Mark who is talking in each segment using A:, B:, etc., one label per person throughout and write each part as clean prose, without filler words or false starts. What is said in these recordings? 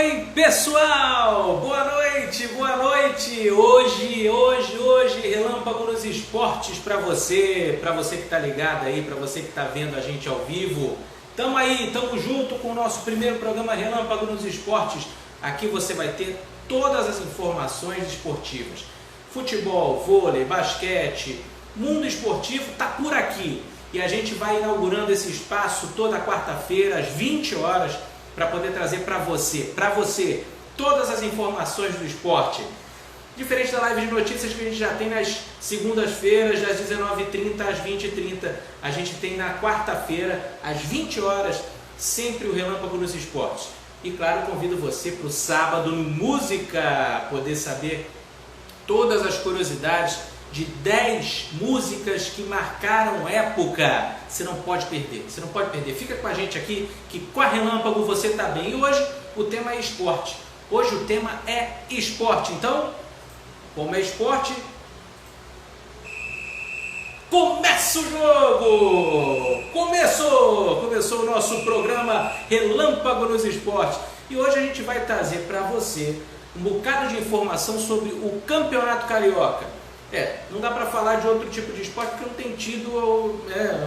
A: Oi, pessoal! Boa noite, boa noite! Hoje, Relâmpago nos Esportes para você que tá ligado aí, para você que tá vendo a gente ao vivo. Tamo aí, tamo junto com o nosso primeiro programa Relâmpago nos Esportes. Aqui você vai ter todas as informações esportivas. Futebol, vôlei, basquete, mundo esportivo tá por aqui. E a gente vai inaugurando esse espaço toda quarta-feira, às 20 horas, para poder trazer para você, todas as informações do esporte. Diferente da live de notícias que a gente já tem nas segundas-feiras, das 19h30 às 20h30, a gente tem na quarta-feira, às 20 horas, sempre o Relâmpago nos Esportes. E claro, convido você para o sábado no Música, poder saber todas as curiosidades de 10 músicas que marcaram época. Você não pode perder, Fica com a gente aqui, que com a Relâmpago você tá bem. E hoje o tema é esporte. Hoje o tema é esporte. Então, como é esporte, começa o jogo! Começou o nosso programa Relâmpago nos Esportes. E hoje a gente vai trazer para você um bocado de informação sobre o Campeonato Carioca. Não dá para falar de outro tipo de esporte porque não tem tido,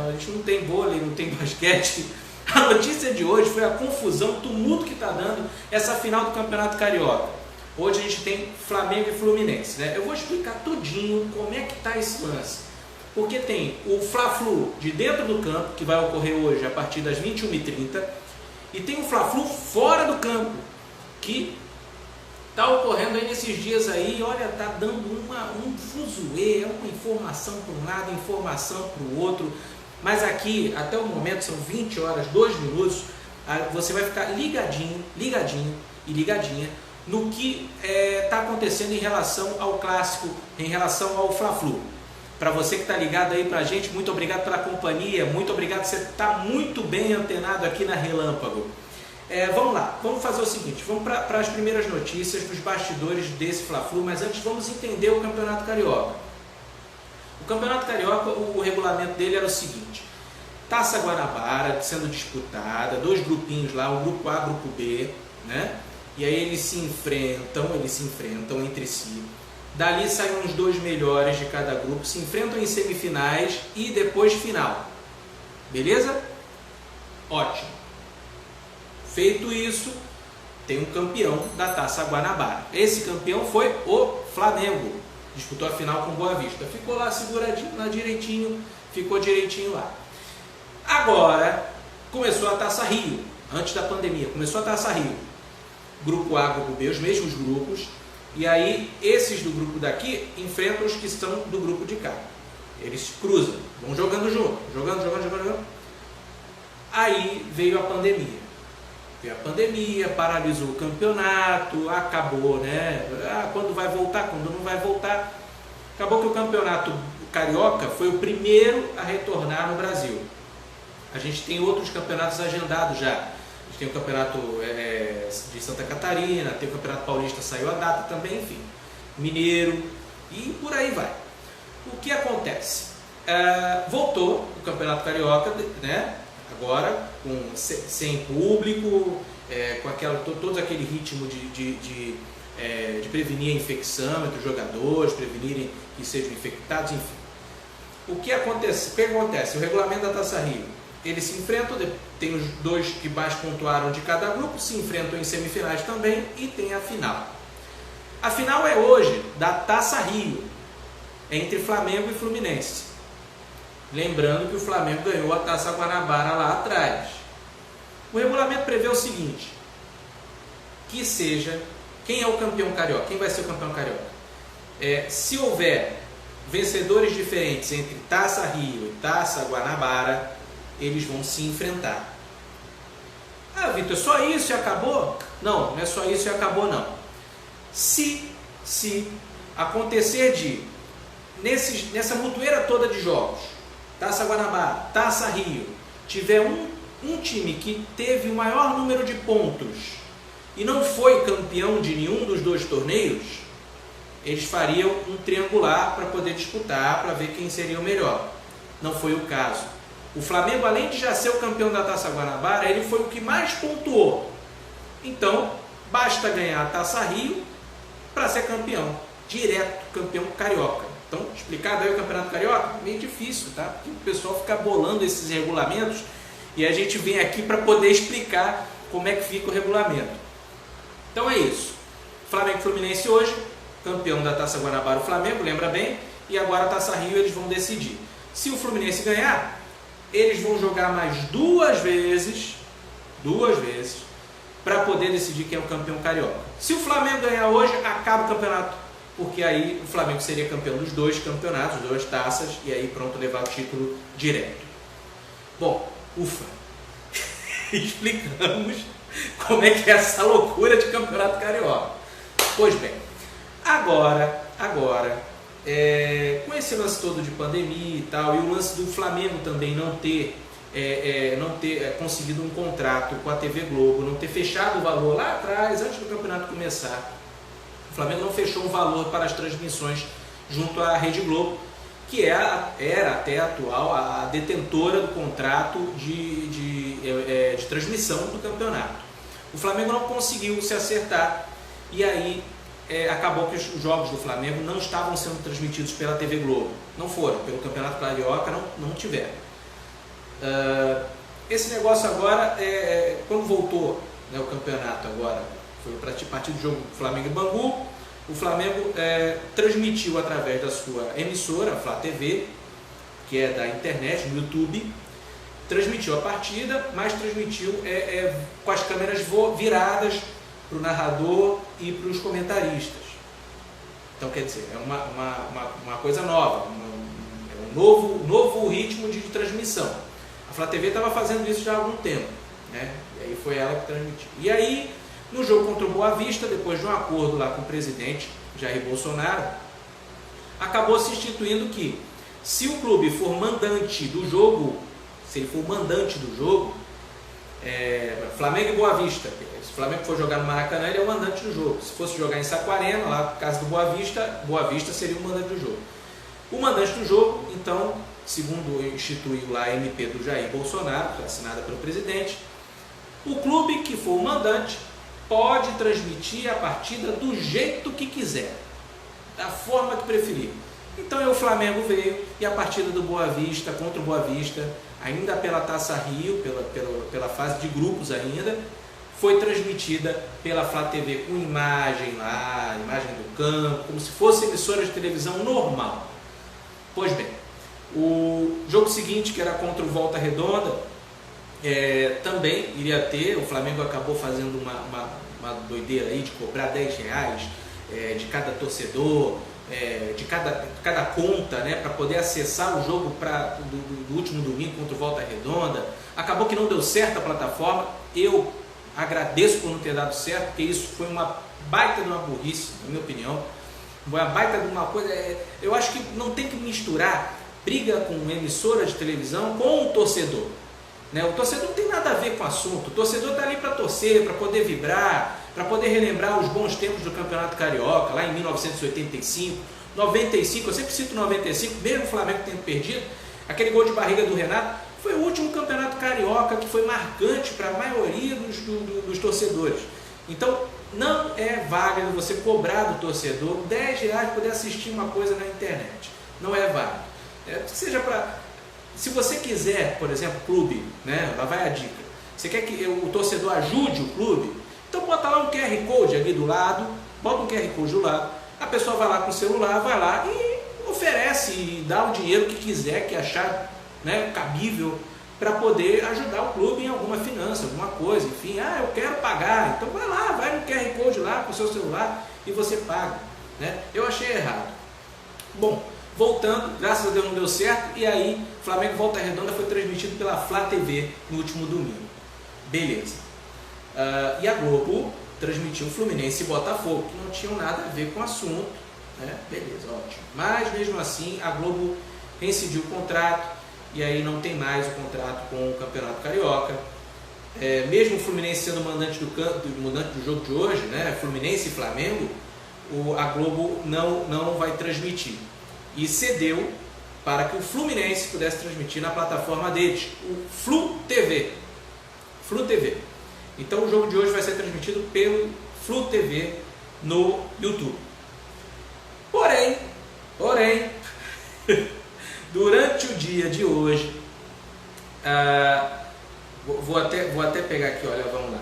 A: a gente não tem vôlei, não tem basquete. A notícia de hoje foi a confusão, o tumulto que está dando essa final do Campeonato Carioca. Hoje a gente tem Flamengo e Fluminense, Eu vou explicar tudinho como é que está esse lance. Porque tem o Fla-Flu de dentro do campo, que vai ocorrer hoje a partir das 21h30, e tem o Fla-Flu fora do campo, que está ocorrendo aí nesses dias aí. Olha, tá dando um fuzuê, uma informação para um lado, informação para o outro. Mas aqui, até o momento, são 20 horas, 2 minutos, você vai ficar ligadinho e ligadinha no que está acontecendo em relação ao clássico, em relação ao Fla-Flu. Para você que está ligado aí para a gente, muito obrigado pela companhia, muito obrigado, você está muito bem antenado aqui na Relâmpago. Vamos lá, vamos fazer o seguinte, vamos para as primeiras notícias dos bastidores desse Fla-Flu, mas antes vamos entender o Campeonato Carioca. O Campeonato Carioca, o regulamento dele era o seguinte: Taça Guanabara sendo disputada, 2 grupinhos lá, o grupo A, grupo B, E aí eles se enfrentam entre si. Dali saem os 2 melhores de cada grupo, se enfrentam em semifinais e depois final. Beleza? Ótimo. Feito isso, tem um campeão da Taça Guanabara. Esse campeão foi o Flamengo. Disputou a final com Boa Vista. Ficou lá seguradinho, lá direitinho, ficou direitinho lá. Agora, começou a Taça Rio. Antes da pandemia, começou a Taça Rio. Grupo A, Grupo B, os mesmos grupos. E aí, esses do grupo daqui enfrentam os que estão do grupo de cá. Eles se cruzam, vão jogando junto. Jogando. Aí veio a pandemia. Paralisou o campeonato, acabou, quando vai voltar, quando não vai voltar. Acabou que o Campeonato Carioca foi o primeiro a retornar no Brasil. A gente tem outros campeonatos agendados já. A gente tem o Campeonato de Santa Catarina, tem o Campeonato Paulista, saiu a data também, enfim. Mineiro, e por aí vai. O que acontece? Voltou o Campeonato Carioca, agora sem público, com todo aquele ritmo de prevenir a infecção entre os jogadores, prevenirem que sejam infectados, enfim. O que acontece? O regulamento da Taça Rio, eles se enfrentam, tem os 2 que mais pontuaram de cada grupo, se enfrentam em semifinais também e tem a final. A final é hoje, da Taça Rio, entre Flamengo e Fluminense. Lembrando que o Flamengo ganhou a Taça Guanabara lá atrás. O regulamento prevê o seguinte: que seja, quem é o campeão carioca? Quem vai ser o campeão carioca? Se houver vencedores diferentes entre Taça Rio e Taça Guanabara, eles vão se enfrentar. Vitor, só isso e acabou? Não é só isso e acabou não. Se acontecer nessa mutueira toda de jogos, Taça Guanabara, Taça Rio, tiver um time que teve o maior número de pontos e não foi campeão de nenhum dos 2 torneios, eles fariam um triangular para poder disputar, para ver quem seria o melhor. Não foi o caso. O Flamengo, além de já ser o campeão da Taça Guanabara, ele foi o que mais pontuou. Então, basta ganhar a Taça Rio para ser campeão, direto campeão carioca. Então, explicado aí o Campeonato Carioca, meio difícil, tá? Porque o pessoal fica bolando esses regulamentos e a gente vem aqui para poder explicar como é que fica o regulamento. Então é isso. Flamengo e Fluminense hoje, campeão da Taça Guanabara o Flamengo, lembra bem? E agora a Taça Rio eles vão decidir. Se o Fluminense ganhar, eles vão jogar mais duas vezes, para poder decidir quem é o campeão carioca. Se o Flamengo ganhar hoje, acaba o campeonato, porque aí o Flamengo seria campeão dos dois campeonatos, duas taças, e aí pronto, levar o título direto. Bom, ufa, explicamos como é que é essa loucura de campeonato carioca. Pois bem, agora com esse lance todo de pandemia e tal, e o lance do Flamengo também não ter conseguido um contrato com a TV Globo, não ter fechado o valor lá atrás, antes do campeonato começar. O Flamengo não fechou um valor para as transmissões junto à Rede Globo, que era até atual a detentora do contrato de transmissão do campeonato. O Flamengo não conseguiu se acertar e aí acabou que os jogos do Flamengo não estavam sendo transmitidos pela TV Globo. Não foram, pelo Campeonato Carioca não tiveram. Esse negócio agora, quando voltou, né, o campeonato agora, foi a partir do jogo Flamengo e Bangu, o Flamengo transmitiu através da sua emissora, a Flá TV, que é da internet, no YouTube, transmitiu a partida, mas transmitiu com as câmeras viradas para o narrador e para os comentaristas. Então, quer dizer, é uma coisa nova, um novo ritmo de transmissão. A Flá TV estava fazendo isso já há algum tempo, né? E aí foi ela que transmitiu. E aí, no jogo contra o Boa Vista, depois de um acordo lá com o presidente Jair Bolsonaro, acabou se instituindo que, se o clube for mandante do jogo, Flamengo e Boa Vista, se o Flamengo for jogar no Maracanã, ele é o mandante do jogo. Se fosse jogar em Saquarema, lá no caso do Boa Vista seria o mandante do jogo. O mandante do jogo, então, segundo instituiu lá a MP do Jair Bolsonaro, assinada pelo presidente, o clube que for o mandante pode transmitir a partida do jeito que quiser, da forma que preferir. Então o Flamengo veio e a partida do Boa Vista contra o Boa Vista, ainda pela Taça Rio, pela fase de grupos ainda, foi transmitida pela Flá TV com imagem lá, imagem do campo, como se fosse emissora de televisão normal. Pois bem, o jogo seguinte, que era contra o Volta Redonda, também iria ter, o Flamengo acabou fazendo uma doideira aí de cobrar R$10 de cada torcedor, de cada conta, né, para poder acessar o jogo do último domingo contra o Volta Redonda. Acabou que não deu certo a plataforma. Eu agradeço por não ter dado certo, porque isso foi uma baita de uma burrice, na minha opinião. Foi uma baita de uma coisa. Eu acho que não tem que misturar briga com uma emissora de televisão com o torcedor, né? O torcedor não tem nada a ver com o assunto. O torcedor está ali para torcer, para poder vibrar, para poder relembrar os bons tempos do Campeonato Carioca, lá em 1985, 95, eu sempre cito 95, mesmo o Flamengo tendo perdido, aquele gol de barriga do Renato, foi o último Campeonato Carioca que foi marcante para a maioria dos torcedores. Então, não é válido você cobrar do torcedor R$10 para poder assistir uma coisa na internet. Não é válido. Se você quiser, por exemplo, clube, né, lá vai a dica, você quer que o torcedor ajude o clube, então bota lá um QR Code ali do lado, bota um QR Code do lado, a pessoa vai lá com o celular, vai lá e oferece e dá o dinheiro que quiser, que achar, né, cabível, para poder ajudar o clube em alguma finança, alguma coisa, enfim, eu quero pagar, então vai lá, vai no QR Code lá com o seu celular e você paga, né? Eu achei errado. Bom, voltando, graças a Deus não deu certo, e aí Flamengo Volta Redonda foi transmitido pela Flá TV no último domingo. Beleza. E a Globo transmitiu Fluminense e Botafogo, que não tinham nada a ver com o assunto, né? Beleza, ótimo. Mas mesmo assim a Globo reincidiu o contrato, e aí não tem mais o contrato com o Campeonato Carioca. Mesmo o Fluminense sendo mandante do jogo de hoje, né? Fluminense e Flamengo, a Globo não vai transmitir. E cedeu para que o Fluminense pudesse transmitir na plataforma deles, o Flu TV. Então o jogo de hoje vai ser transmitido pelo Flu TV no YouTube. Porém, durante o dia de hoje, vou até pegar aqui, olha, vamos lá.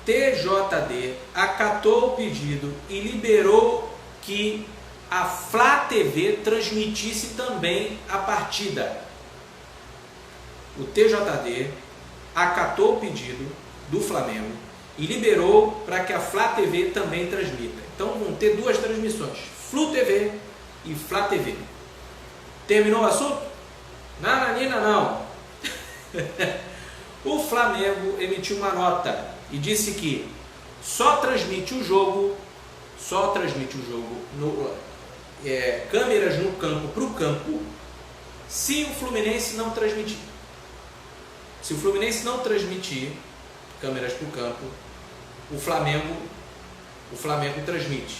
A: TJD acatou o pedido e liberou que a Flá TV transmitisse também a partida. O TJD acatou o pedido do Flamengo e liberou para que a Flá TV também transmita. Então vão ter duas transmissões, Flu TV e Flá TV. Terminou o assunto? Nananina não. O Flamengo emitiu uma nota e disse que só transmite o jogo câmeras no campo para o campo se o Fluminense não transmitir. Se o Fluminense não transmitir câmeras para o campo, o Flamengo transmite.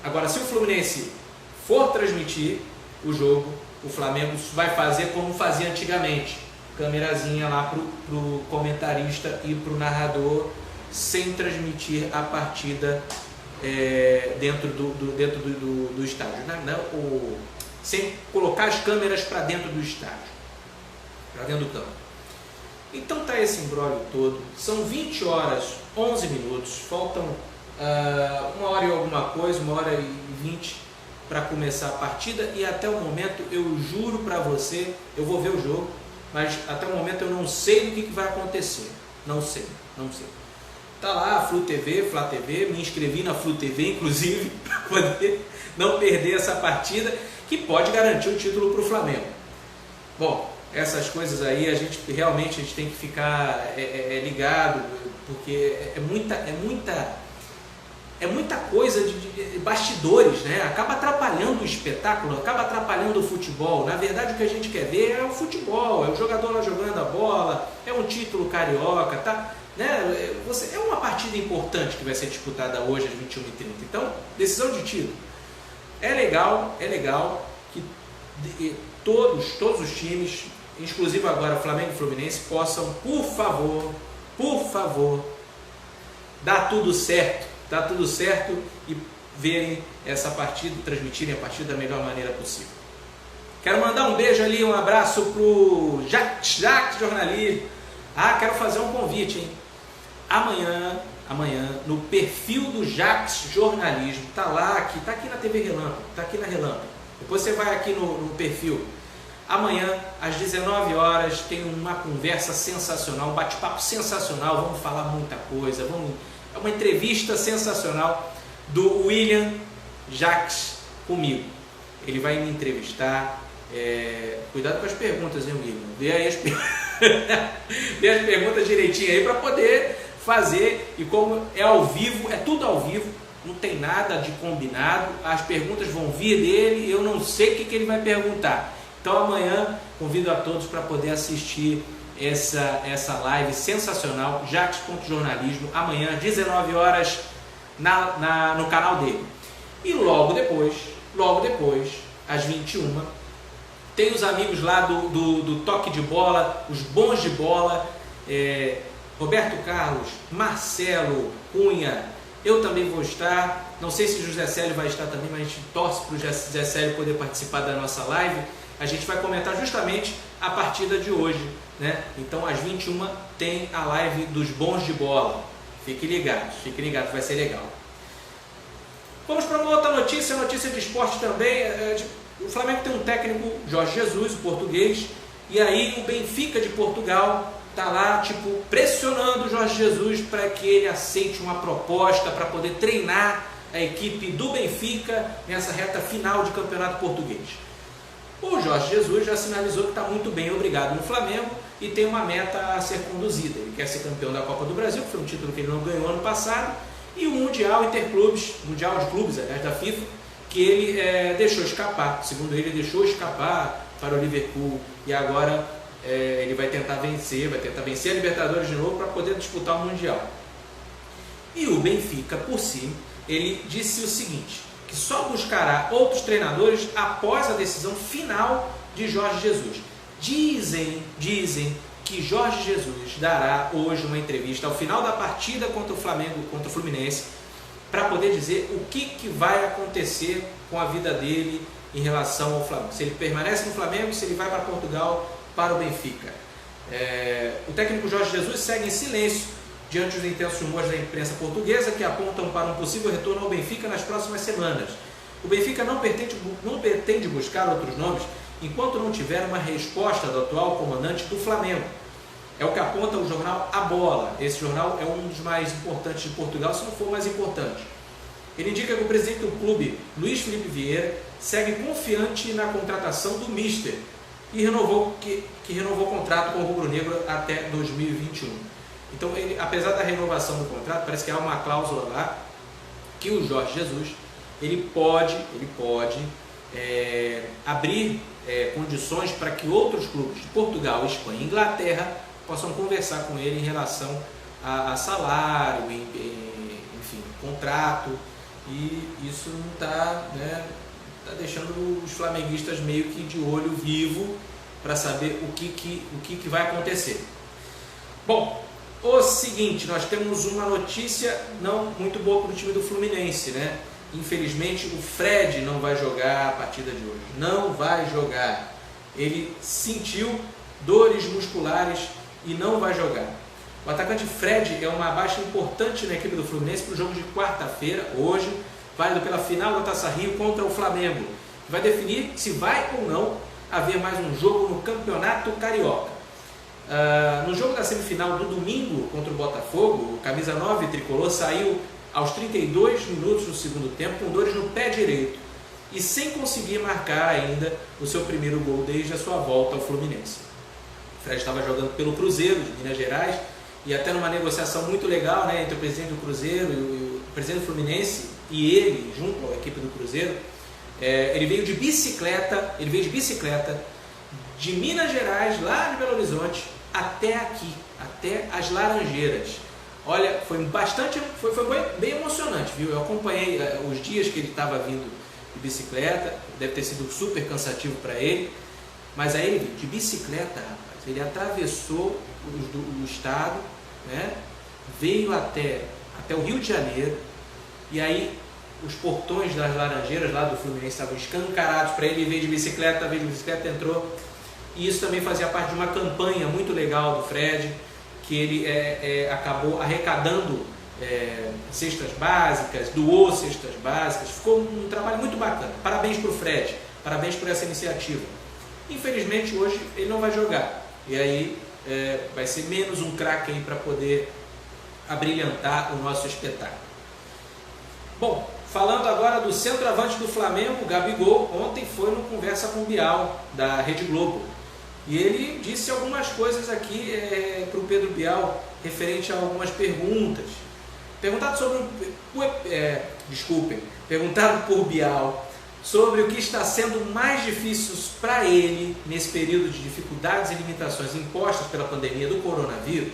A: Agora, se o Fluminense for transmitir o jogo, o Flamengo vai fazer como fazia antigamente, câmerazinha lá para o comentarista e para o narrador, sem transmitir a partida dentro do estádio, sem colocar as câmeras para dentro do estádio, para dentro do campo. Então está esse imbróglio todo, são 20 horas 11 minutos, faltam 1 hora e alguma coisa, 1 hora e 20 para começar a partida, e até o momento eu juro para você, eu vou ver o jogo, mas até o momento eu não sei o que vai acontecer, não sei. Tá lá a Flu TV, Flá TV, me inscrevi na Flu TV inclusive para poder não perder essa partida que pode garantir o título para o Flamengo. Bom, essas coisas aí a gente tem que ficar ligado, porque é muita coisa de bastidores, né? Acaba atrapalhando o espetáculo, acaba atrapalhando o futebol. Na verdade, o que a gente quer ver é o futebol, é o jogador lá jogando a bola, é um título carioca, tá? Né? É uma partida importante que vai ser disputada hoje às 21h30. Então, decisão de título. É legal que todos os times, inclusive agora Flamengo e Fluminense, possam, por favor, dar tudo certo e verem essa partida, transmitirem a partida da melhor maneira possível. Quero mandar um beijo ali, um abraço pro Jacques Jornalismo. Quero fazer um convite, hein? Amanhã, no perfil do Jacques Jornalismo, tá aqui na TV Relâmpago, tá aqui na Relâmpago. Depois você vai aqui no perfil. Amanhã, às 19 horas, tem uma conversa sensacional, um bate-papo sensacional, vamos falar muita coisa, é uma entrevista sensacional do William Jacques comigo. Ele vai me entrevistar. Cuidado com as perguntas, hein, William? Vê aí as perguntas direitinho aí para poder fazer. E como é ao vivo, é tudo ao vivo, não tem nada de combinado. As perguntas vão vir dele, eu não sei o que ele vai perguntar. Então amanhã convido a todos para poder assistir essa live sensacional, Jacques.jornalismo, amanhã às 19 horas no canal dele. E logo depois, às 21, tem os amigos lá do Toque de Bola, os bons de bola, Roberto Carlos, Marcelo, Cunha, eu também vou estar, não sei se o José Célio vai estar também, mas a gente torce para o José Célio poder participar da nossa live. A gente vai comentar justamente a partida de hoje, né? Então às 21 tem a live dos bons de bola. Fiquem ligados, vai ser legal. Vamos para uma outra notícia de esporte também. O Flamengo tem um técnico, Jorge Jesus, o português, e aí o Benfica de Portugal está lá pressionando o Jorge Jesus para que ele aceite uma proposta para poder treinar a equipe do Benfica nessa reta final de campeonato português. O Jorge Jesus já sinalizou que está muito bem, obrigado, no Flamengo, e tem uma meta a ser conduzida. Ele quer ser campeão da Copa do Brasil, que foi um título que ele não ganhou ano passado, e o Mundial Interclubes, Mundial de Clubes, aliás, da FIFA, que ele deixou escapar. Segundo ele, deixou escapar para o Liverpool, e agora ele vai tentar vencer a Libertadores de novo para poder disputar o Mundial. E o Benfica, por si, ele disse o seguinte, que só buscará outros treinadores após a decisão final de Jorge Jesus. Dizem que Jorge Jesus dará hoje uma entrevista ao final da partida contra o Flamengo, contra o Fluminense, para poder dizer o que vai acontecer com a vida dele em relação ao Flamengo. Se ele permanece no Flamengo, se ele vai para Portugal, para o Benfica. O técnico Jorge Jesus segue em silêncio diante dos intensos rumores da imprensa portuguesa que apontam para um possível retorno ao Benfica nas próximas semanas. O Benfica não pretende buscar outros nomes enquanto não tiver uma resposta do atual comandante do Flamengo. É o que aponta o jornal A Bola. Esse jornal é um dos mais importantes de Portugal, se não for o mais importante. Ele indica que o presidente do clube, Luís Filipe Vieira, segue confiante na contratação do Mister e renovou o contrato com o rubro-negro até 2021. Então, ele, apesar da renovação do contrato, parece que há uma cláusula lá que o Jorge Jesus ele pode abrir condições para que outros clubes de Portugal, Espanha e Inglaterra possam conversar com ele em relação a salário, enfim, contrato, e isso não está deixando os flamenguistas meio que de olho vivo para saber o que vai acontecer. Bom, o seguinte, nós temos uma notícia não muito boa para o time do Fluminense, né? Infelizmente o Fred não vai jogar a partida de hoje, não vai jogar. Ele sentiu dores musculares e não vai jogar. O atacante Fred é uma baixa importante na equipe do Fluminense para o jogo de quarta-feira, hoje, válido pela final da Taça Rio contra o Flamengo, que vai definir se vai ou não haver mais um jogo no Campeonato Carioca. No jogo da semifinal do domingo contra o Botafogo, o camisa 9 tricolor saiu aos 32 minutos do segundo tempo com dores no pé direito e sem conseguir marcar ainda o seu primeiro gol desde a sua volta ao Fluminense. O Fred estava jogando pelo Cruzeiro de Minas Gerais e até numa negociação muito legal, né, entre o presidente do Cruzeiro e o presidente do Fluminense e ele, junto à equipe do Cruzeiro, ele veio de bicicleta de Minas Gerais, lá de Belo Horizonte, até aqui, até as Laranjeiras. Olha, foi bem emocionante, viu? Eu acompanhei os dias que ele estava vindo de bicicleta, deve ter sido super cansativo para ele, mas aí ele, de bicicleta, rapaz, ele atravessou o estado, né? Veio até o Rio de Janeiro, e aí os portões das Laranjeiras lá do Fluminense estavam escancarados para ele, veio de bicicleta, entrou. E isso também fazia parte de uma campanha muito legal do Fred, que ele acabou arrecadando cestas básicas, doou cestas básicas, ficou um trabalho muito bacana. Parabéns para o Fred, parabéns por essa iniciativa. Infelizmente hoje ele não vai jogar, e aí vai ser menos um craque aí para poder abrilhantar o nosso espetáculo. Bom, falando agora do centroavante do Flamengo, Gabigol, ontem foi no Conversa com o Bial, da Rede Globo. E ele disse algumas coisas aqui para o Pedro Bial, referente a algumas perguntas. Perguntado por Bial sobre o que está sendo mais difícil para ele nesse período de dificuldades e limitações impostas pela pandemia do coronavírus,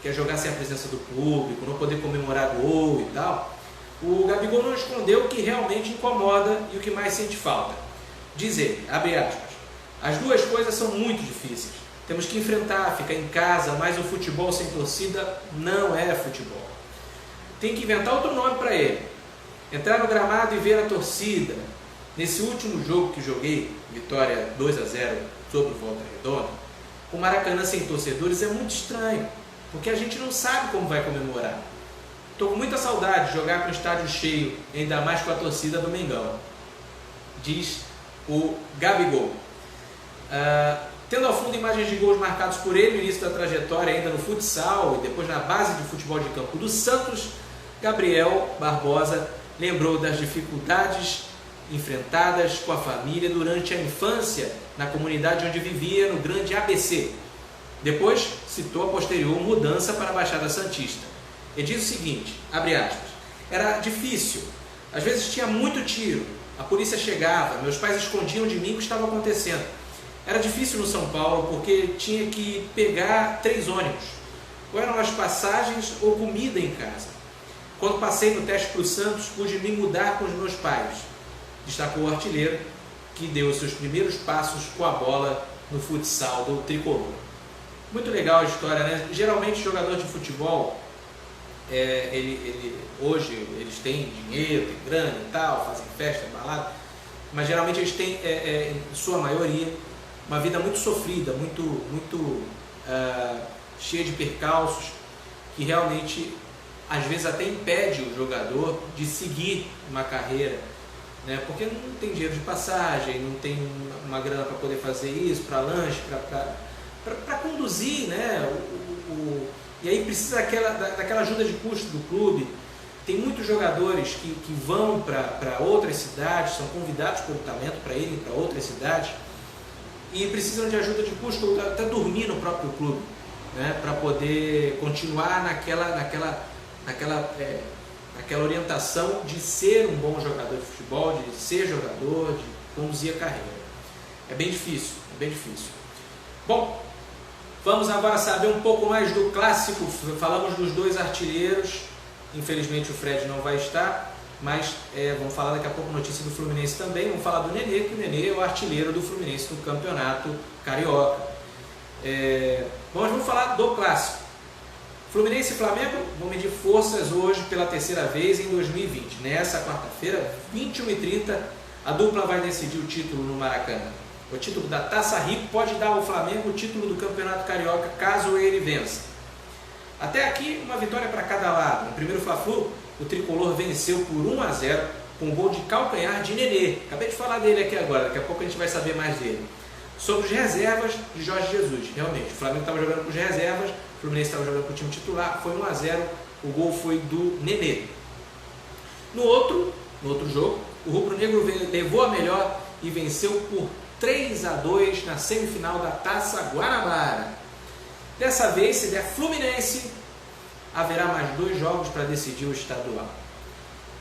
A: que é jogar sem a presença do público, não poder comemorar gol e tal, o Gabigol não escondeu o que realmente incomoda e o que mais sente falta. Diz ele, abre aspas, as duas coisas são muito difíceis. Temos que enfrentar, ficar em casa, mas o futebol sem torcida não é futebol. Tem que inventar outro nome para ele. Entrar no gramado e ver a torcida. Nesse último jogo que joguei, vitória 2-0 sobre o Volta Redonda, o Maracanã sem torcedores é muito estranho, porque a gente não sabe como vai comemorar. Estou com muita saudade de jogar com o estádio cheio, ainda mais com a torcida do Mengão, diz o Gabigol. Tendo ao fundo imagens de gols marcados por ele no início da trajetória ainda no futsal e depois na base de futebol de campo do Santos, Gabriel Barbosa lembrou das dificuldades enfrentadas com a família durante a infância na comunidade onde vivia, no Grande ABC. Depois citou a posterior mudança para a Baixada Santista. Ele diz o seguinte, abre aspas, era difícil, às vezes tinha muito tiro, a polícia chegava, meus pais escondiam de mim o que estava acontecendo. Era difícil no São Paulo porque tinha que pegar 3 ônibus, ou eram as passagens ou comida em casa. Quando passei no teste para o Santos, pude me mudar com os meus pais, destacou o artilheiro, que deu os seus primeiros passos com a bola no futsal do tricolor. Muito legal a história, né? Geralmente jogador de futebol, hoje eles têm dinheiro, têm grana e tal, fazem festa, balada, mas geralmente eles têm, em sua maioria, uma vida muito sofrida, muito cheia de percalços, que realmente às vezes até impede o jogador de seguir uma carreira, né? Porque não tem dinheiro de passagem, não tem uma grana para poder fazer isso, para lanche, para conduzir, né? E aí precisa daquela ajuda de custo do clube. Tem muitos jogadores que vão para outras cidades, são convidados pelo talento para irem para outras cidades e precisam de ajuda de custo, até dormir no próprio clube, né? Para poder continuar naquela orientação de ser um bom jogador de futebol, de ser jogador, de conduzir a carreira. É bem difícil, é bem difícil. Bom, vamos agora saber um pouco mais do clássico. Falamos dos dois artilheiros, infelizmente o Fred não vai estar, mas vamos falar daqui a pouco notícia do Fluminense também. Vamos falar do Nenê, que o Nenê é o artilheiro do Fluminense no Campeonato Carioca. Vamos falar do clássico. Fluminense e Flamengo vão medir forças hoje pela terceira vez em 2020. Nessa quarta-feira, 21h30, a dupla vai decidir o título no Maracanã. O título da Taça Rio pode dar ao Flamengo o título do Campeonato Carioca, caso ele vença. Até aqui, uma vitória para cada lado. No primeiro Fla-Flu, o tricolor venceu por 1-0 com um gol de calcanhar de Nenê. Acabei de falar dele aqui agora, daqui a pouco a gente vai saber mais dele. Sobre os reservas de Jorge Jesus. Realmente, o Flamengo estava jogando com os reservas, o Fluminense estava jogando com o time titular, foi 1-0, o gol foi do Nenê. No outro jogo, o rubro-negro levou a melhor e venceu por 3-2 na semifinal da Taça Guanabara. Dessa vez, se der Fluminense, haverá mais 2 jogos para decidir o estadual.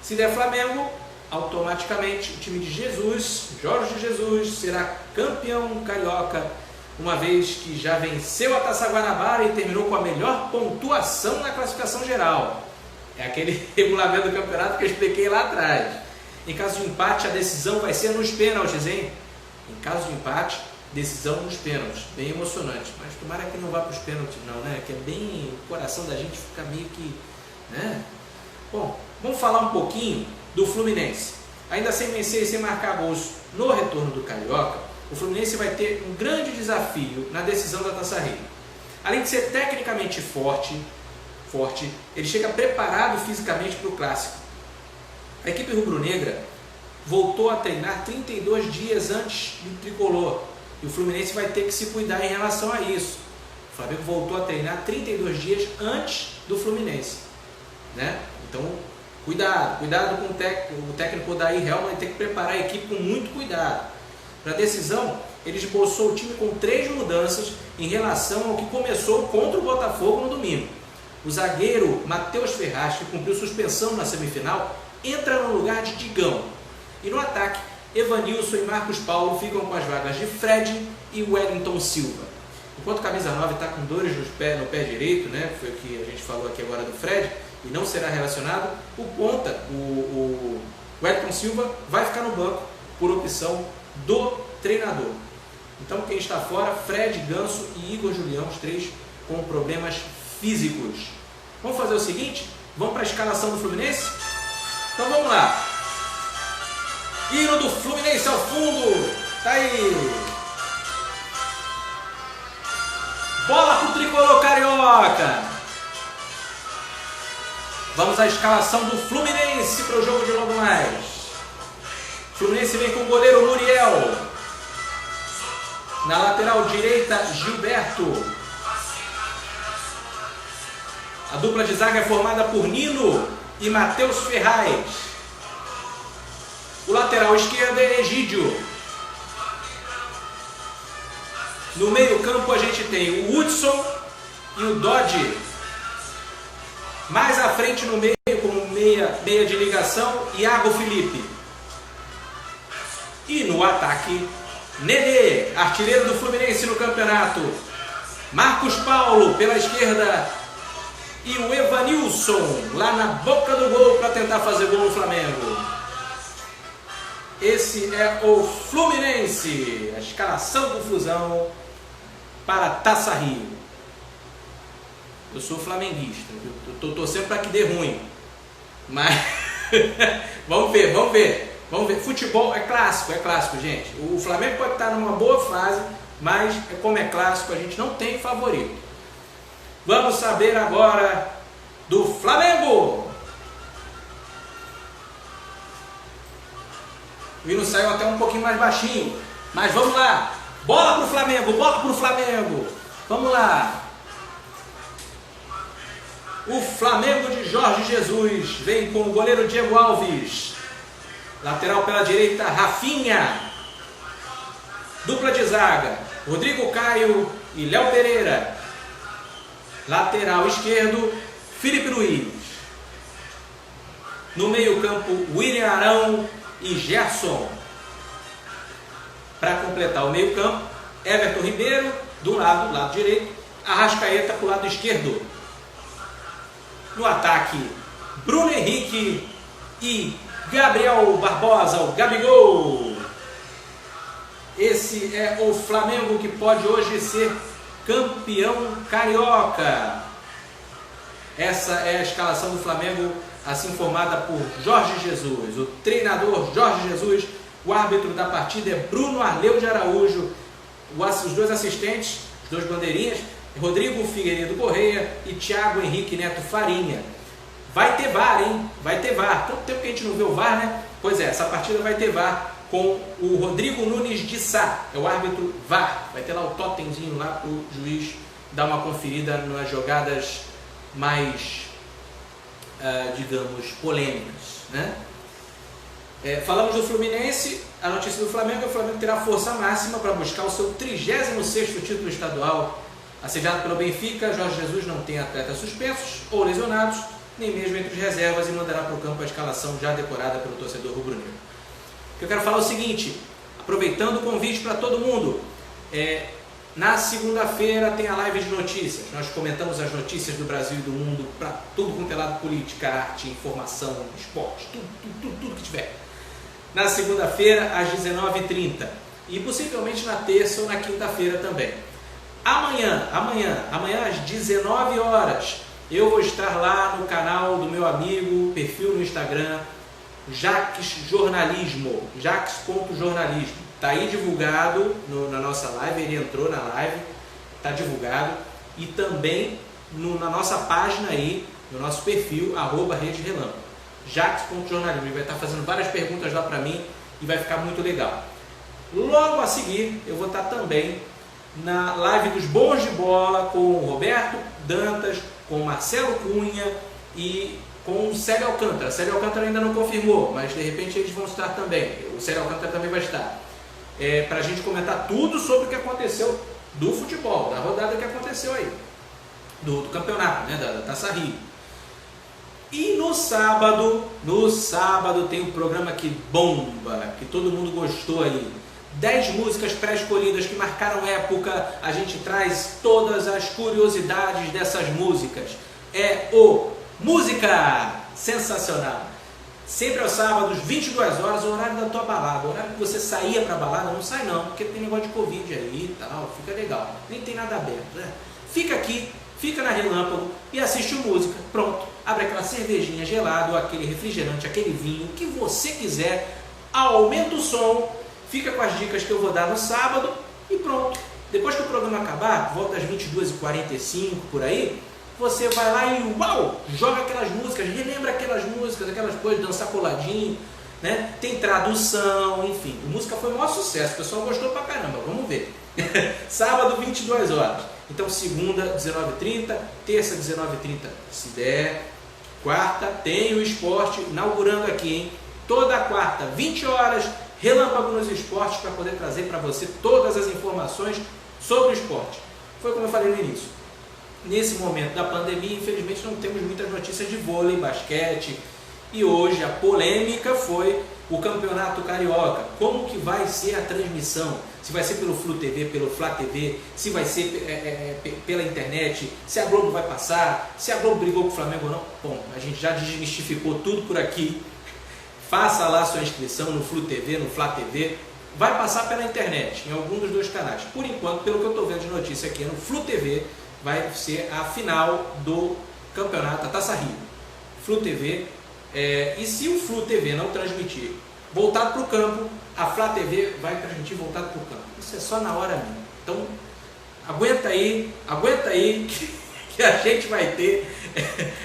A: Se der Flamengo, automaticamente o time de Jesus, Jorge Jesus, será campeão carioca, uma vez que já venceu a Taça Guanabara e terminou com a melhor pontuação na classificação geral. É aquele regulamento do campeonato que eu expliquei lá atrás. Em caso de empate, a decisão vai ser nos pênaltis, hein? Em caso de empate, decisão nos pênaltis. Bem emocionante. Mas tomara que não vá para os pênaltis não, né? Que é bem... o coração da gente fica meio que... né? Bom, vamos falar um pouquinho do Fluminense. Ainda sem vencer e sem marcar gols no retorno do Carioca, o Fluminense vai ter um grande desafio na decisão da Taça Rio. Além de ser tecnicamente forte, ele chega preparado fisicamente para o Clássico. A equipe rubro-negra voltou a treinar 32 dias antes do tricolor e o Fluminense vai ter que se cuidar em relação a isso. O Flamengo voltou a treinar 32 dias antes do Fluminense, né? Então, cuidado com o técnico daí realmente vai ter que preparar a equipe com muito cuidado. Para a decisão, ele esboçou o time com 3 mudanças em relação ao que começou contra o Botafogo no domingo. O zagueiro Matheus Ferraz, que cumpriu suspensão na semifinal, entra no lugar de Digão. E no ataque, Evanilson e Marcos Paulo ficam com as vagas de Fred e Wellington Silva. Enquanto o camisa 9 está com dores no pé direito, né? Foi o que a gente falou aqui agora do Fred, e não será relacionado, o ponta, o Wellington Silva, vai ficar no banco por opção do treinador. Então quem está fora, Fred, Ganso e Igor Julião, os 3 com problemas físicos. Vamos fazer o seguinte, vamos para a escalação do Fluminense? Então vamos lá. Hino do Fluminense ao fundo, tá aí. Bola pro tricolor carioca. Vamos à escalação do Fluminense para o jogo de logo mais. Fluminense vem com o goleiro Muriel. Na lateral direita, Gilberto. A dupla de zaga é formada por Nino e Matheus Ferraz. O lateral esquerdo é Egídio. No meio campo a gente tem o Hudson e o Dodge. Mais à frente no meio, como meia de ligação, Iago Felipe. E no ataque, Nenê, artilheiro do Fluminense no campeonato. Marcos Paulo pela esquerda. E o Evanilson lá na boca do gol para tentar fazer gol no Flamengo. Esse é o Fluminense, a escalação do Flusão para a Taça Rio. eu sou flamenguista, eu tô torcendo para que dê ruim, mas vamos ver. Futebol é clássico, gente. O Flamengo pode estar numa boa fase, mas como é clássico, a gente não tem favorito. Vamos saber agora do Flamengo. O hino saiu até um pouquinho mais baixinho, mas vamos lá. Bola pro Flamengo. Vamos lá. O Flamengo de Jorge Jesus vem com o goleiro Diego Alves. Lateral pela direita, Rafinha. Dupla de zaga, Rodrigo Caio e Léo Pereira. Lateral esquerdo, Felipe Luiz. No meio campo, William Arão e Gerson. Para completar o meio campo, Everton Ribeiro do lado direito, Arrascaeta para o lado esquerdo. No ataque, Bruno Henrique e Gabriel Barbosa, o Gabigol. Esse é o Flamengo que pode hoje ser campeão carioca. Essa é a escalação do Flamengo, assim formada por Jorge Jesus, o treinador Jorge Jesus. O árbitro da partida é Bruno Arleu de Araújo. Os dois assistentes, os dois bandeirinhas, Rodrigo Figueiredo Correia e Thiago Henrique Neto Farinha. Vai ter VAR, hein? Vai ter VAR. Tanto tempo que a gente não vê o VAR, né? Pois é, essa partida vai ter VAR com o Rodrigo Nunes de Sá. É o árbitro VAR. Vai ter lá o totemzinho lá para o juiz dar uma conferida nas jogadas mais, digamos, polêmicas, né? Falamos do Fluminense. A notícia do Flamengo é que o Flamengo terá força máxima para buscar o seu 36º título estadual. Assediado pelo Benfica, Jorge Jesus não tem atletas suspensos ou lesionados, nem mesmo entre os reservas, e mandará para o campo a escalação já decorada pelo torcedor rubro-negro. O que eu quero falar é o seguinte, aproveitando o convite para todo mundo, na segunda-feira tem a live de notícias. Nós comentamos as notícias do Brasil e do mundo para tudo quanto é lado, política, arte, informação, esporte, tudo que tiver. Na segunda-feira, às 19h30. E possivelmente na terça ou na quinta-feira também. Amanhã, às 19 horas, eu vou estar lá no canal do meu amigo, perfil no Instagram, Jaques Jornalismo, jaques.jornalismo. Está aí divulgado na nossa live, ele entrou na live, está divulgado. E também na nossa página aí, no nosso perfil, @Rede Relâmpago. Jaques.jornalismo, ele vai estar fazendo várias perguntas lá para mim e vai ficar muito legal. Logo a seguir, eu vou estar também na live dos Bons de Bola com o Roberto Dantas, com o Marcelo Cunha e com o Célio Alcântara. Célio Alcântara ainda não confirmou, mas de repente eles vão estar também. O Célio Alcântara também vai estar. Para a gente comentar tudo sobre o que aconteceu do futebol, da rodada que aconteceu aí, do campeonato, né, da Taça Rio. E no sábado tem um programa que bomba, que todo mundo gostou aí. 10 músicas pré-escolhidas que marcaram época. A gente traz todas as curiosidades dessas músicas. É o Música Sensacional. Sempre aos sábados, 22 horas, o horário da tua balada. O horário que você saía pra balada, não sai não, porque tem negócio de Covid aí e tal, fica legal. Nem tem nada aberto, né? Fica aqui, fica na Relâmpago e assiste música. Pronto, abre aquela cervejinha gelada, aquele refrigerante, aquele vinho, o que você quiser. Aumenta o som, fica com as dicas que eu vou dar no sábado e pronto. Depois que o programa acabar, volta às 22h45 por aí, você vai lá e uau, joga aquelas músicas, relembra aquelas músicas, aquelas coisas, dançar coladinho, né? Tem tradução, enfim. A música foi o maior sucesso, o pessoal gostou pra caramba, vamos ver. Sábado, 22 horas. Então, segunda, 19h30, terça, 19h30, se der. Quarta, tem o esporte inaugurando aqui, hein? Toda quarta, 20 horas, Relâmpago nos Esportes, para poder trazer para você todas as informações sobre o esporte. Foi como eu falei no início. Nesse momento da pandemia, infelizmente, não temos muitas notícias de vôlei, basquete. E hoje a polêmica foi o Campeonato Carioca. Como que vai ser a transmissão? Se vai ser pelo Flu TV, pelo Flá TV, se vai ser pela internet, se a Globo vai passar, se a Globo brigou com o Flamengo ou não. Bom, a gente já desmistificou tudo por aqui. Faça lá sua inscrição no Flu TV, no Flá TV. Vai passar pela internet, em algum dos dois canais. Por enquanto, pelo que eu estou vendo de notícia aqui, é no Flu TV. vai ser a final do campeonato, a Taça Rio. Flu TV, e se o Flu TV não transmitir voltado para o campo, a Flá TV vai transmitir voltado para o campo. Isso é só na hora mesmo. Então, aguenta aí que a gente vai ter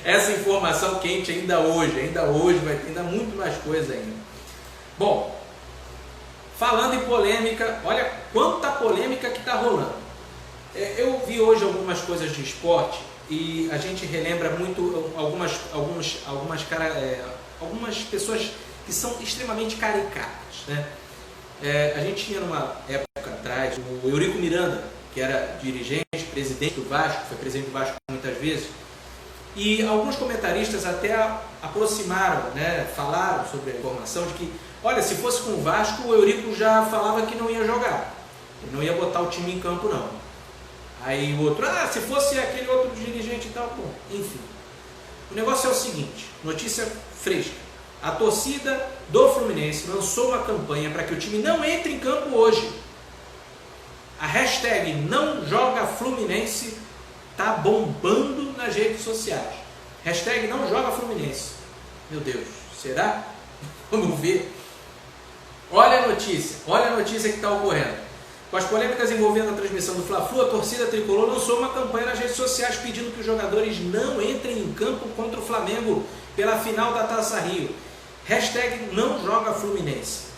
A: essa informação quente ainda hoje vai ter ainda muito mais coisa ainda. Bom, falando em polêmica, olha quanta polêmica que está rolando. Eu vi hoje algumas coisas de esporte e a gente relembra muito algumas pessoas que são extremamente caricatas, né? A gente tinha numa época atrás o Eurico Miranda, que era dirigente, presidente do Vasco, foi presidente do Vasco muitas vezes, e alguns comentaristas até aproximaram, né, falaram sobre a informação de que, olha, se fosse com o Vasco, o Eurico já falava que não ia jogar, ele não ia botar o time em campo não. Aí o outro, se fosse aquele outro dirigente e tal, bom, enfim. O negócio é o seguinte, notícia fresca. A torcida do Fluminense lançou uma campanha para que o time não entre em campo hoje. A hashtag não joga Fluminense está bombando nas redes sociais. Hashtag não joga Fluminense. Meu Deus, será? Vamos ver. Olha a notícia que está ocorrendo. Com as polêmicas envolvendo a transmissão do Fla-Flu, a torcida tricolor lançou uma campanha nas redes sociais pedindo que os jogadores não entrem em campo contra o Flamengo pela final da Taça Rio. Hashtag não joga Fluminense.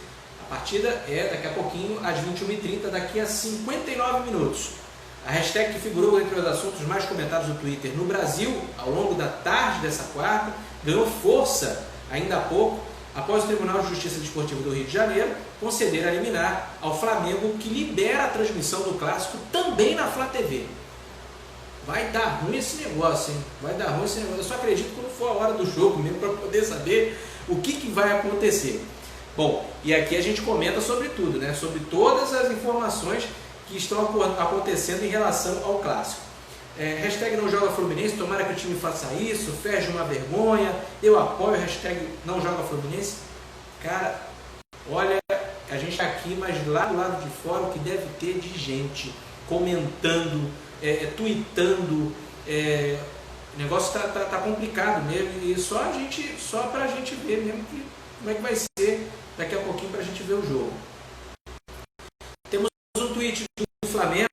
A: A partida é daqui a pouquinho, às 21h30, daqui a 59 minutos. A hashtag que figurou entre os assuntos mais comentados do Twitter no Brasil, ao longo da tarde dessa quarta, ganhou força ainda há pouco, após o Tribunal de Justiça Desportiva do Rio de Janeiro conceder a liminar ao Flamengo, que libera a transmissão do Clássico também na Flá TV. Vai dar ruim esse negócio, hein? Vai dar ruim esse negócio. Eu só acredito quando for a hora do jogo mesmo, para poder saber o que vai acontecer. Bom, e aqui a gente comenta sobre tudo, né? Sobre todas as informações que estão acontecendo em relação ao Clássico. Hashtag não joga Fluminense, tomara que o time faça isso, Ferge uma vergonha, eu apoio, hashtag não joga Fluminense. Cara, olha, a gente está aqui, mas lá do lado de fora o que deve ter de gente comentando, tweetando, o negócio tá complicado mesmo, e só pra gente ver mesmo como é que vai ser daqui a pouquinho pra gente ver o jogo. Temos um tweet do Flamengo.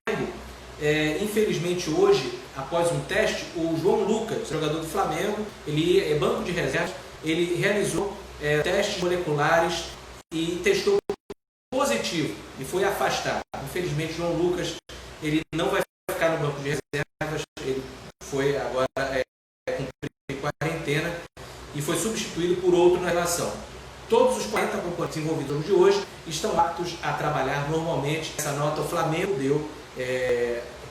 A: Infelizmente hoje, após um teste, o João Lucas, jogador do Flamengo, ele é banco de reservas, ele realizou testes moleculares e testou positivo e foi afastado. Infelizmente, João Lucas, ele não vai ficar no banco de reservas, ele foi agora cumprir quarentena e foi substituído por outro na relação. Todos os 40 componentes envolvidos de hoje estão aptos a trabalhar normalmente. Essa nota o Flamengo deu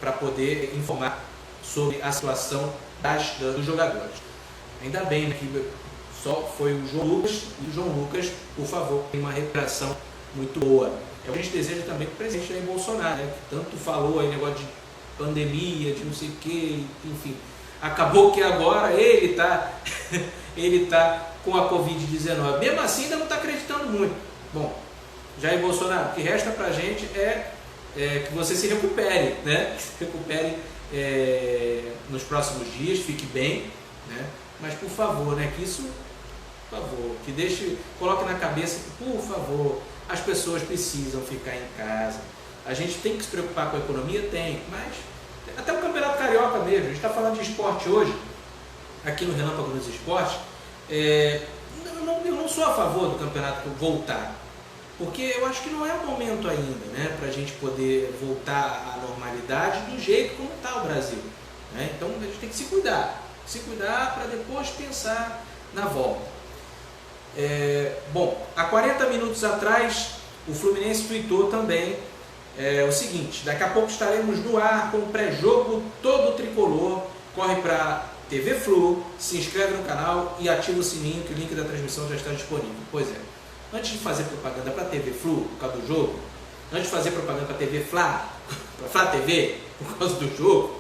A: para poder informar sobre a situação dos jogadores. Ainda bem, né, que só foi o João Lucas, e o João Lucas, por favor, tem uma recuperação muito boa. É o que a gente deseja também para o presidente Jair Bolsonaro, né, que tanto falou aí negócio de pandemia, de não sei o que, enfim. Acabou que agora ele tá com a Covid-19. Mesmo assim, ainda não está acreditando muito. Bom, Jair Bolsonaro, o que resta para a gente é que você se recupere, né? Se recupere nos próximos dias, fique bem, né? Mas por favor, né? Que isso, por favor, coloque na cabeça que, por favor, as pessoas precisam ficar em casa. A gente tem que se preocupar com a economia, mas até o Campeonato Carioca mesmo, a gente está falando de esporte hoje, aqui no Relâmpago nos Esportes. Eu não sou a favor do campeonato voltar, porque eu acho que não é o momento ainda, né, para a gente poder voltar à normalidade do jeito como está o Brasil, né? Então a gente tem que se cuidar para depois pensar na volta. Bom, há 40 minutos atrás o Fluminense tweetou também o seguinte: daqui a pouco estaremos no ar com o pré-jogo todo tricolor, corre para TV Flu, se inscreve no canal e ativa o sininho que o link da transmissão já está disponível. Pois é, antes de fazer propaganda para a TV Flu por causa do jogo, antes de fazer propaganda para a TV Flá, para Flá TV por causa do jogo,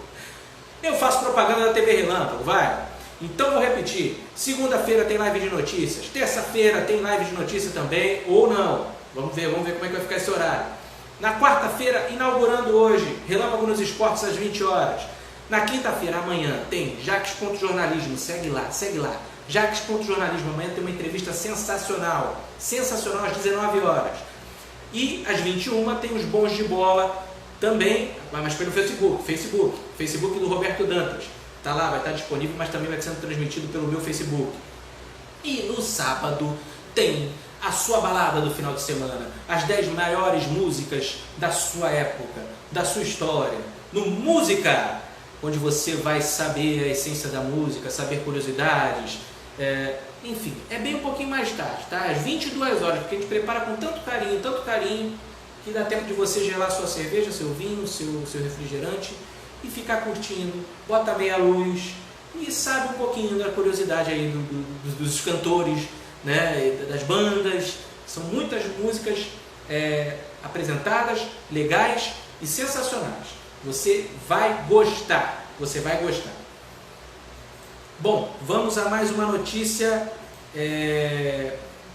A: eu faço propaganda da TV Relâmpago, vai? Então vou repetir: segunda-feira tem live de notícias, terça-feira tem live de notícia também, ou não, vamos ver como é que vai ficar esse horário. Na quarta-feira, inaugurando hoje, Relâmpago nos Esportes às 20 horas. Na quinta-feira, amanhã, tem Jaques.jornalismo, segue lá. Jaques.jornalismo, amanhã tem uma entrevista sensacional às 19 horas. E às 21 tem os Bons de Bola também, mas pelo Facebook do Roberto Dantas. Tá lá, vai estar disponível, mas também vai sendo transmitido pelo meu Facebook. E no sábado tem a sua balada do final de semana, as 10 maiores músicas da sua época, da sua história, no Música, onde você vai saber a essência da música, saber curiosidades, enfim, é bem um pouquinho mais tarde, tá? Às 22 horas, porque a gente prepara com tanto carinho, que dá tempo de você gelar sua cerveja, seu vinho, seu refrigerante e ficar curtindo, bota meia luz e sabe um pouquinho da curiosidade aí dos cantores, né, das bandas. São muitas músicas apresentadas, legais e sensacionais. Você vai gostar. Bom, vamos a mais uma notícia,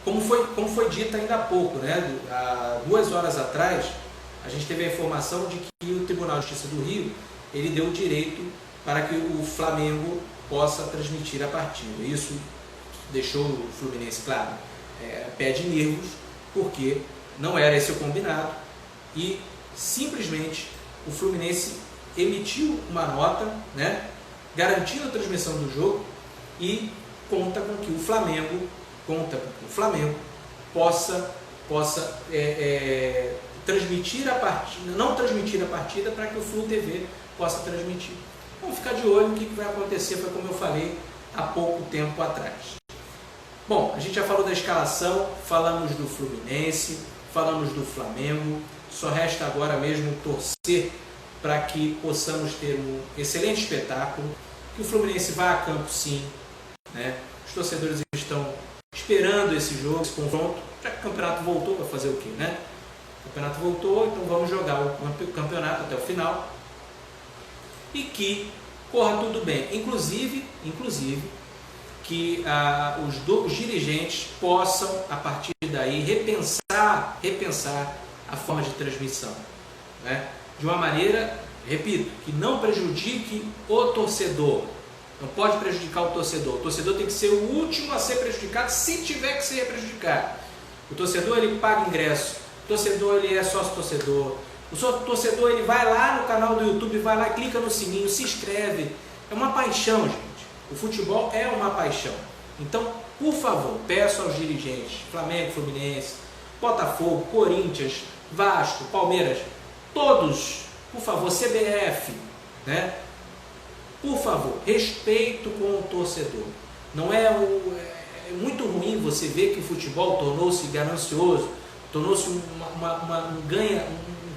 A: como foi dita ainda há pouco, né? Há 2 horas atrás, a gente teve a informação de que o Tribunal de Justiça do Rio, ele deu o direito para que o Flamengo possa transmitir a partida. Isso deixou o Fluminense, claro, pé de nervos, porque não era esse o combinado e simplesmente o Fluminense emitiu uma nota, né, garantindo a transmissão do jogo e conta com que o Flamengo possa transmitir a partida, não transmitir a partida para que o Flu TV possa transmitir. Vamos ficar de olho no que vai acontecer, foi como eu falei há pouco tempo atrás. Bom, a gente já falou da escalação, falamos do Fluminense, falamos do Flamengo, só resta agora mesmo torcer para que possamos ter um excelente espetáculo, que o Fluminense vá a campo sim, né? Os torcedores estão esperando esse jogo, esse confronto, já que o campeonato voltou, vai fazer o quê, né? O campeonato voltou, então vamos jogar o campeonato até o final e que corra tudo bem, inclusive que os dirigentes possam, a partir daí, repensar a forma de transmissão, né? De uma maneira, repito, que não prejudique o torcedor. Não pode prejudicar o torcedor. O torcedor tem que ser o último a ser prejudicado, se tiver que ser prejudicado. O torcedor, ele paga ingresso. O torcedor, ele é sócio-torcedor. O sócio-torcedor, ele vai lá no canal do YouTube, vai lá, clica no sininho, se inscreve. É uma paixão, gente. O futebol é uma paixão. Então, por favor, peço aos dirigentes, Flamengo, Fluminense, Botafogo, Corinthians, Vasco, Palmeiras, todos, por favor, CBF, né? Por favor, respeito com o torcedor. Não é muito ruim você ver que o futebol tornou-se ganancioso, tornou-se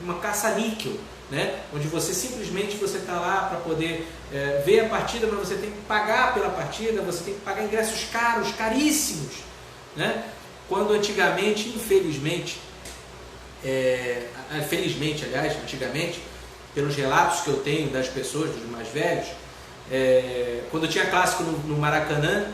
A: uma caça-níquel, né? Onde você simplesmente está lá para poder ver a partida, mas você tem que pagar pela partida, você tem que pagar ingressos caros, caríssimos, né? Quando antigamente, infelizmente, antigamente, pelos relatos que eu tenho das pessoas, dos mais velhos, quando tinha clássico no Maracanã,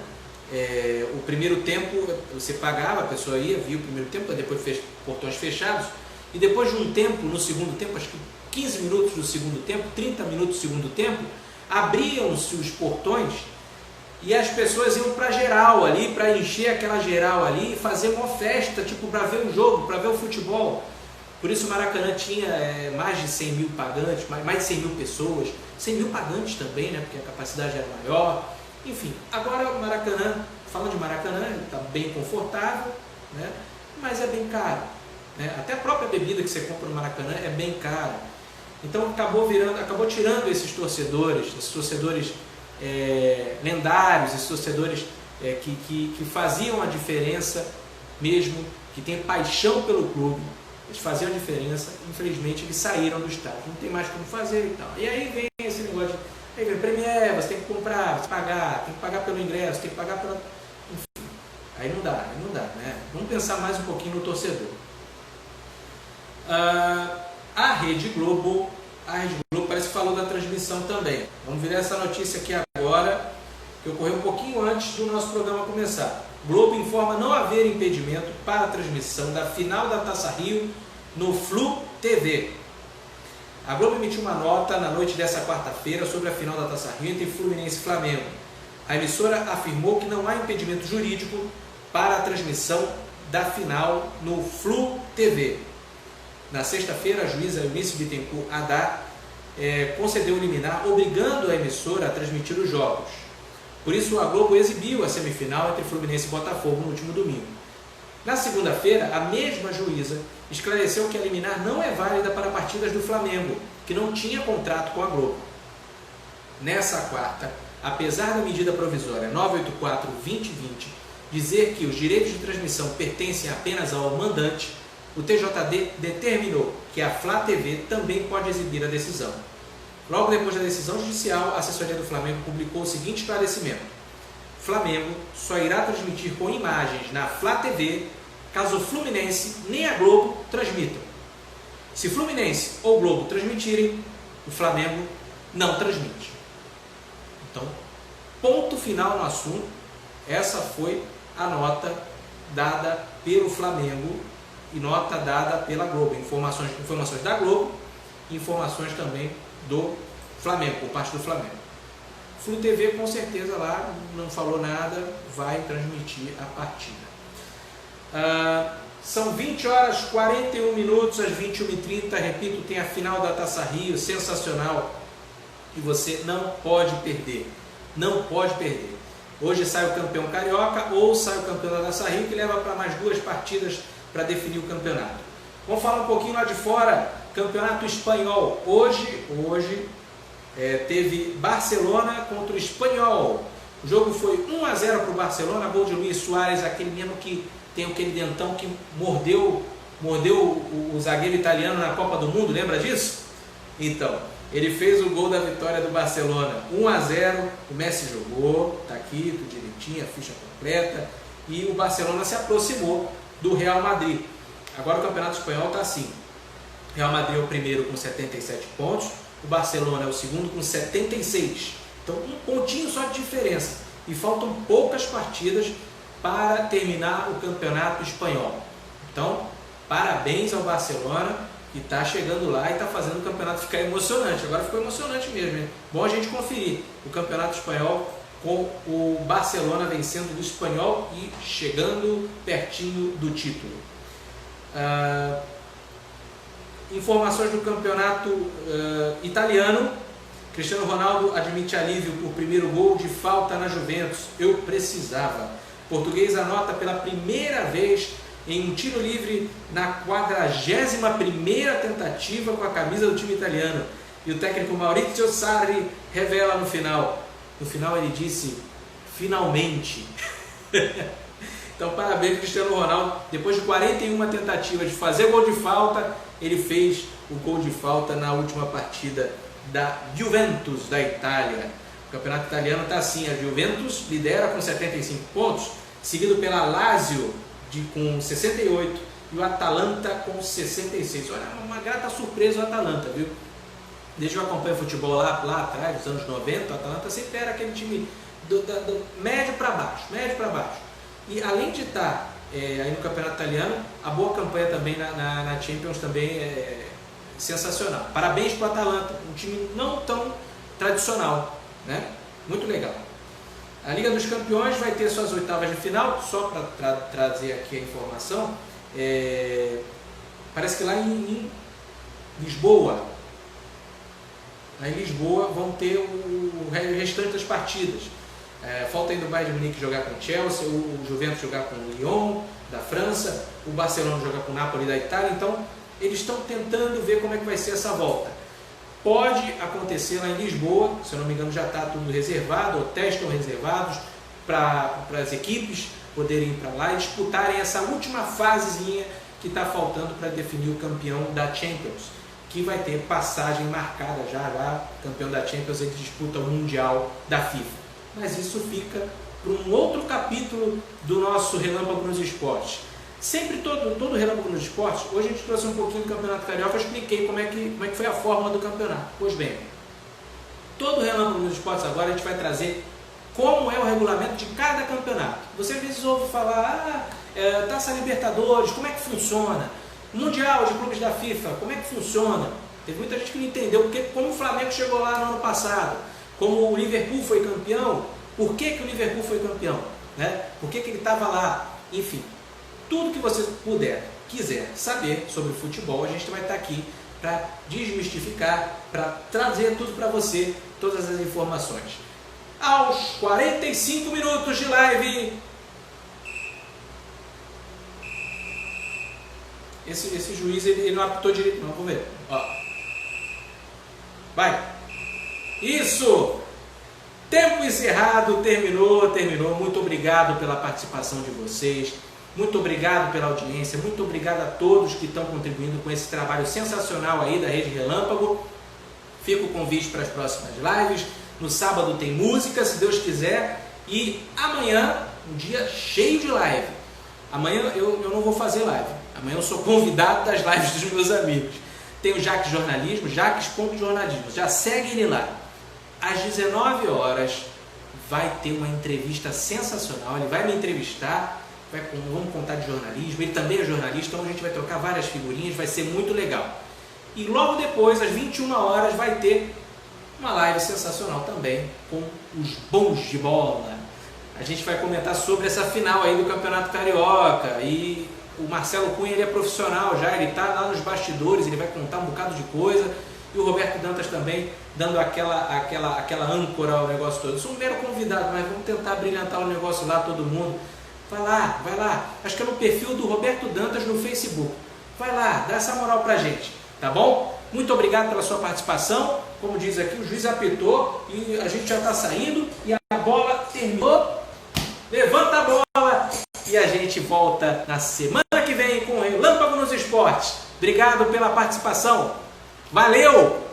A: o primeiro tempo você pagava, a pessoa ia, via o primeiro tempo, depois portões fechados, e depois de um tempo, no segundo tempo, acho que 15 minutos do segundo tempo, 30 minutos do segundo tempo, abriam-se os portões e as pessoas iam para geral ali, para encher aquela geral ali e fazer uma festa, tipo, para ver o jogo, para ver o futebol. Por isso o Maracanã tinha mais de 100 mil pagantes, mais de 100 mil pessoas, 100 mil pagantes também, né, porque a capacidade era maior. Enfim, agora o Maracanã, falando de Maracanã, ele está bem confortável, né, mas é bem caro, né? Até a própria bebida que você compra no Maracanã é bem cara. Então acabou tirando esses torcedores lendários, esses torcedores que faziam a diferença mesmo, que têm paixão pelo clube. Eles faziam a diferença, infelizmente eles saíram do estádio, não tem mais como fazer e tal. E aí vem esse negócio aí vem Premier, você tem que comprar, você tem que pagar pelo ingresso, tem que pagar pela... Enfim, aí não dá, né? Vamos pensar mais um pouquinho no torcedor. A Rede Globo parece que falou da transmissão também. Vamos virar essa notícia aqui agora, que ocorreu um pouquinho antes do nosso programa começar. Globo informa não haver impedimento para a transmissão da final da Taça Rio no Flu TV. A Globo emitiu uma nota na noite dessa quarta-feira sobre a final da Taça Rio entre Fluminense e Flamengo. A emissora afirmou que não há impedimento jurídico para a transmissão da final no Flu TV. Na sexta-feira, a juíza Eunice Bittencourt Haddad concedeu liminar, obrigando a emissora a transmitir os jogos. Por isso, a Globo exibiu a semifinal entre Fluminense e Botafogo no último domingo. Na segunda-feira, a mesma juíza esclareceu que a liminar não é válida para partidas do Flamengo, que não tinha contrato com a Globo. Nessa quarta, apesar da medida provisória 984/2020 dizer que os direitos de transmissão pertencem apenas ao mandante, o TJD determinou que a Flá TV também pode exibir a decisão. Logo depois da decisão judicial, a assessoria do Flamengo publicou o seguinte esclarecimento: Flamengo só irá transmitir com imagens na Flá TV caso o Fluminense nem a Globo transmitam. Se Fluminense ou Globo transmitirem, o Flamengo não transmite. Então, ponto final no assunto. Essa foi a nota dada pelo Flamengo e nota dada pela Globo. Informações da Globo e informações também do Flamengo, por parte do Flamengo. Flu TV com certeza lá não falou nada, vai transmitir a partida. São 20h41, às 21h30, repito, tem a final da Taça Rio, sensacional, e você não pode perder, não pode perder. Hoje sai o campeão carioca ou sai o campeão da Taça Rio, que leva para mais 2 partidas para definir o campeonato. Vamos falar um pouquinho lá de fora, campeonato espanhol. Hoje teve Barcelona contra o Espanhol. O jogo foi 1-0 para o Barcelona, gol de Luis Suárez, aquele mesmo que tem aquele dentão que mordeu o zagueiro italiano na Copa do Mundo, lembra disso? Então, ele fez o gol da vitória do Barcelona, 1-0, o Messi jogou, tá aqui, tudo direitinho, a ficha completa, e o Barcelona se aproximou do Real Madrid. Agora o campeonato espanhol está assim: o Real Madrid é o primeiro com 77 pontos, o Barcelona é o segundo com 76. Então, um pontinho só de diferença. E faltam poucas partidas para terminar o campeonato espanhol. Então, parabéns ao Barcelona, que está chegando lá e está fazendo o campeonato ficar emocionante. Agora ficou emocionante mesmo, hein? Bom a gente conferir o campeonato espanhol com o Barcelona vencendo o Espanhol e chegando pertinho do título. Informações do campeonato italiano. Cristiano Ronaldo admite alívio por primeiro gol de falta na Juventus. Eu precisava. Português anota pela primeira vez em um tiro livre na 41ª tentativa com a camisa do time italiano. E o técnico Maurizio Sarri revela no final. No final ele disse, finalmente. Então parabéns Cristiano Ronaldo. Depois de 41 tentativas de fazer gol de falta, ele fez o gol de falta na última partida da Juventus da Itália. O campeonato italiano está assim: a Juventus lidera com 75 pontos, seguido pela Lazio com 68 e o Atalanta com 66. Olha, uma grata surpresa o Atalanta, viu? Desde que eu acompanho futebol lá atrás, nos anos 90, o Atalanta sempre era aquele time do médio para baixo, E além de estar aí no campeonato italiano, a boa campanha também na Champions também é sensacional. Parabéns para o Atalanta, um time não tão tradicional, né? Muito legal. A Liga dos Campeões vai ter suas oitavas de final, só para trazer aqui a informação. Parece que lá em Lisboa, vão ter o restante das partidas. Falta ainda o Bayern de Munique jogar com o Chelsea, o Juventus jogar com o Lyon da França, o Barcelona jogar com o Napoli da Itália. Então eles estão tentando ver como é que vai ser essa volta. Pode acontecer lá em Lisboa, se eu não me engano já está tudo reservado, hotéis estão reservados para as equipes poderem ir para lá e disputarem essa última fasezinha que está faltando para definir o campeão da Champions, que vai ter passagem marcada já, campeão da Champions, ele disputa o Mundial da FIFA. Mas isso fica para um outro capítulo do nosso Relâmpago nos Esportes. Sempre todo Relâmpago nos Esportes, hoje a gente trouxe um pouquinho do Campeonato Carioca, eu expliquei como é que foi a fórmula do campeonato. Pois bem, todo Relâmpago nos Esportes agora a gente vai trazer como é o regulamento de cada campeonato. Você às vezes ouve falar, Taça Libertadores, como é que funciona? Mundial de Clubes da FIFA, como é que funciona? Teve muita gente que não entendeu porque, como o Flamengo chegou lá no ano passado, como o Liverpool foi campeão, por que o Liverpool foi campeão? Né? Por que ele estava lá? Enfim, tudo que você quiser saber sobre futebol, a gente vai estar aqui para desmistificar, para trazer tudo para você, todas as informações. Aos 45 minutos de live, esse juiz ele não apitou direito, não, vamos ver. Ó. Vai! Isso! Tempo encerrado, terminou. Muito obrigado pela participação de vocês. Muito obrigado pela audiência. Muito obrigado a todos que estão contribuindo com esse trabalho sensacional aí da Rede Relâmpago. Fica o convite para as próximas lives. No sábado tem música, se Deus quiser. E amanhã, um dia cheio de live. Amanhã eu não vou fazer live. Amanhã eu sou convidado das lives dos meus amigos. Tem o Jaques Jornalismo, Jaques.jornalismo. Já segue ele lá. Às 19 horas vai ter uma entrevista sensacional. Ele vai me entrevistar, vamos contar de jornalismo. Ele também é jornalista, então a gente vai trocar várias figurinhas, vai ser muito legal. E logo depois, às 21 horas, vai ter uma live sensacional também com os bons de bola. A gente vai comentar sobre essa final aí do Campeonato Carioca. E o Marcelo Cunha, ele é profissional já, ele está lá nos bastidores, ele vai contar um bocado de coisa. E o Roberto Dantas também dando aquela âncora ao negócio todo. Eu sou um mero convidado, mas vamos tentar brilhantar o negócio lá, todo mundo. Vai lá. Acho que é no perfil do Roberto Dantas no Facebook. Vai lá, dá essa moral pra gente, tá bom? Muito obrigado pela sua participação. Como diz aqui, o juiz apitou e a gente já está saindo. E a bola terminou. Levanta a bola e a gente volta na semana que vem com o Relâmpago nos Esportes. Obrigado pela participação. Valeu!